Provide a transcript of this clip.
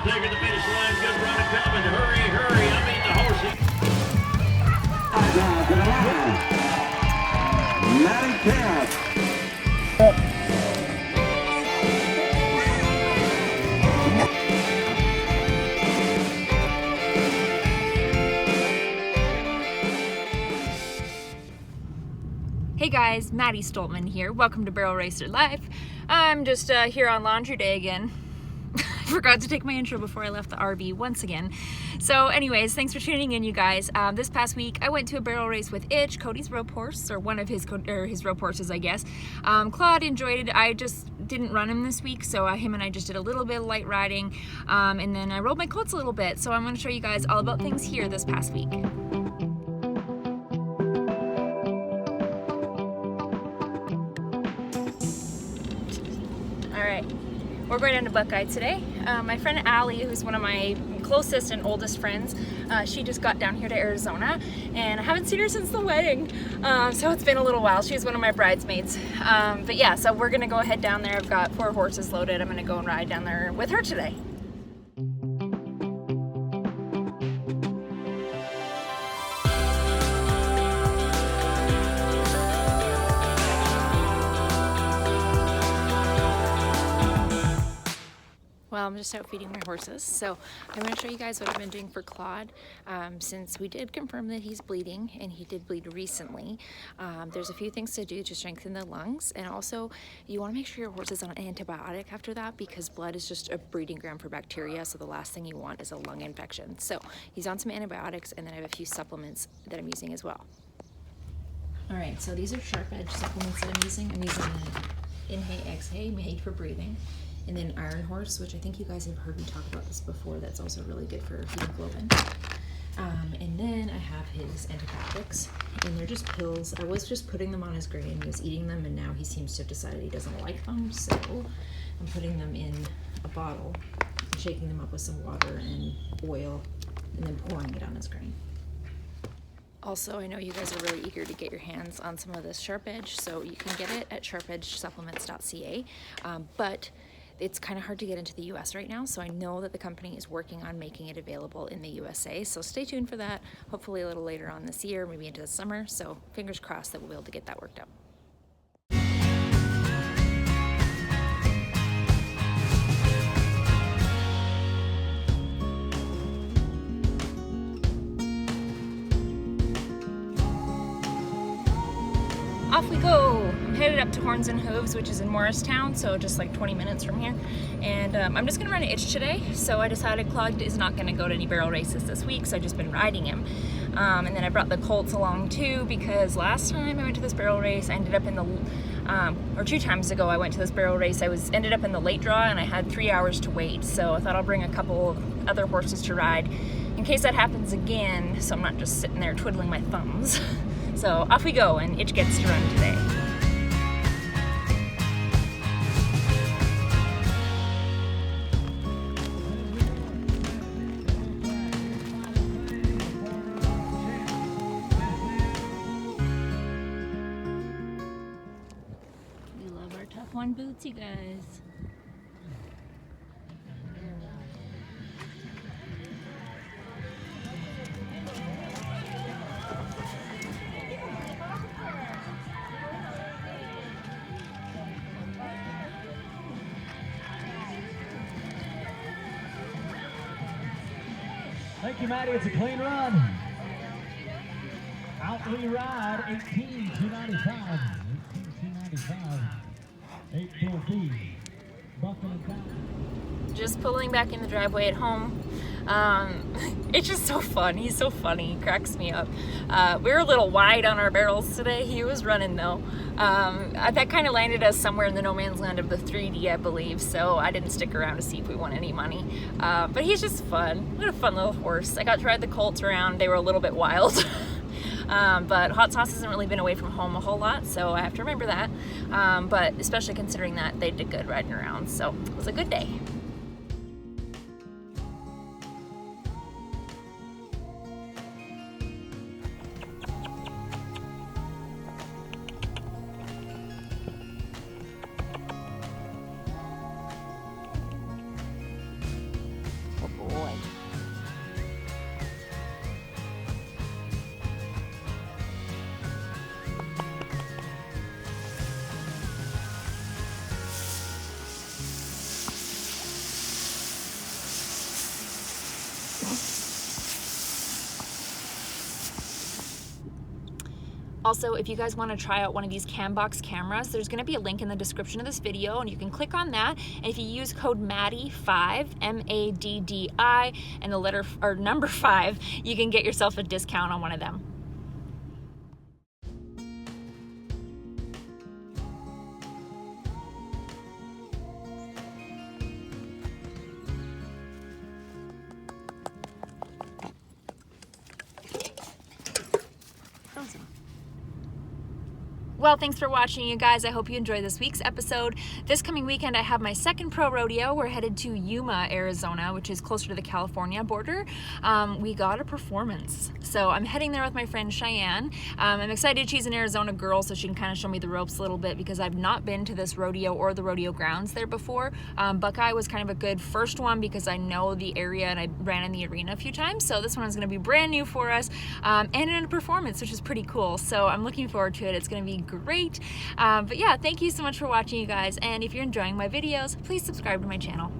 taking the finish line. Good run coming. Hurry, hurry. I mean the horsey. To the line. MaddiKempf. Hey guys, Maddi-Stoltman here. Welcome to Barrel Racer Life. I'm just here on laundry day again. I forgot to take my intro before I left the RV once again. So anyways, thanks for tuning in, you guys. This past week, I went to a barrel race with Itch, Cody's rope horse, or one of his rope horses, I guess. Claude enjoyed it. I just didn't run him this week, so him and I just did a little bit of light riding, and then I rode my colts a little bit. So I'm going to show you guys all about things here this past week. We're going down to Buckeye today. My friend Allie, who's one of my closest and oldest friends, she just got down here to Arizona, and I haven't seen her since the wedding, so it's been a little while. She's one of my bridesmaids. But yeah, so we're gonna go head down there. I've got 4 horses loaded. I'm gonna go and ride down there with her today. Well, I'm just out feeding my horses, so I'm going to show you guys what I've been doing for Claude. Since we did confirm that he's bleeding, and he did bleed recently, there's a few things to do to strengthen the lungs, and also you want to make sure your horse is on an antibiotic after that, because blood is just a breeding ground for bacteria, so the last thing you want is a lung infection. So he's on some antibiotics, and then I have a few supplements that I'm using as well. All right, so these are SharpEdge supplements that I'm using. I'm using the In-Hay, Ex-Hay, made for breathing. And then Iron Horse, which I think you guys have heard me talk about this before. That's also really good for hemoglobin. And then I have his antibiotics, and they're just pills. I was just putting them on his grain. He was eating them, and now he seems to have decided he doesn't like them. So I'm putting them in a bottle, shaking them up with some water and oil, and then pouring it on his grain. Also, I know you guys are really eager to get your hands on some of this SharpEdge, so you can get it at sharpedgesupplements.ca, but it's kind of hard to get into the US right now, so I know that the company is working on making it available in the USA, so stay tuned for that, hopefully a little later on this year, maybe into the summer, so fingers crossed that we'll be able to get that worked out. Off we go! I'm headed up to Horns and Hooves, which is in Morristown, so just like 20 minutes from here. And I'm just gonna run an Itch today, so I decided Claude is not gonna go to any barrel races this week, so I've just been riding him. And then I brought the colts along too, because last time I went to this barrel race, I ended up in the, or 2 times ago I went to this barrel race, ended up in the late draw, and I had 3 hours to wait, so I thought I'll bring a couple other horses to ride in case that happens again, so I'm not just sitting there twiddling my thumbs. So off we go, and Itch gets to run today. We love our Tough One boots, you guys. Thank you, Maddi. It's a clean run. Outley ride, 18,295. 18,295. 840. Bucking it down. Just pulling back in the driveway at home. It's just so fun. He's so funny. He cracks me up. We were a little wide on our barrels today. He was running though. That kind of landed us somewhere in the no man's land of the 3D, I believe, so I didn't stick around to see if we won any money. But he's just fun. What a fun little horse. I got to ride the colts around. They were a little bit wild. But Hot Sauce hasn't really been away from home a whole lot, so I have to remember that. But especially considering that they did good riding around, so it was a good day. Also, if you guys want to try out one of these CamBox cameras, there's going to be a link in the description of this video, and you can click on that. And if you use code MADDI5, M-A-D-D-I, and the letter or number 5, you can get yourself a discount on one of them. Well, thanks for watching, you guys. I hope you enjoyed this week's episode. This coming weekend, I have my second pro rodeo. We're headed to Yuma, Arizona, which is closer to the California border. We got a performance. So I'm heading there with my friend Cheyenne. I'm excited she's an Arizona girl, so she can kind of show me the ropes a little bit, because I've not been to this rodeo or the rodeo grounds there before. Buckeye was kind of a good first one because I know the area and I ran in the arena a few times. So this one is going to be brand new for us, and in a performance, which is pretty cool. So I'm looking forward to it. It's going to be great. But yeah, thank you so much for watching, you guys, and if you're enjoying my videos, please subscribe to my channel.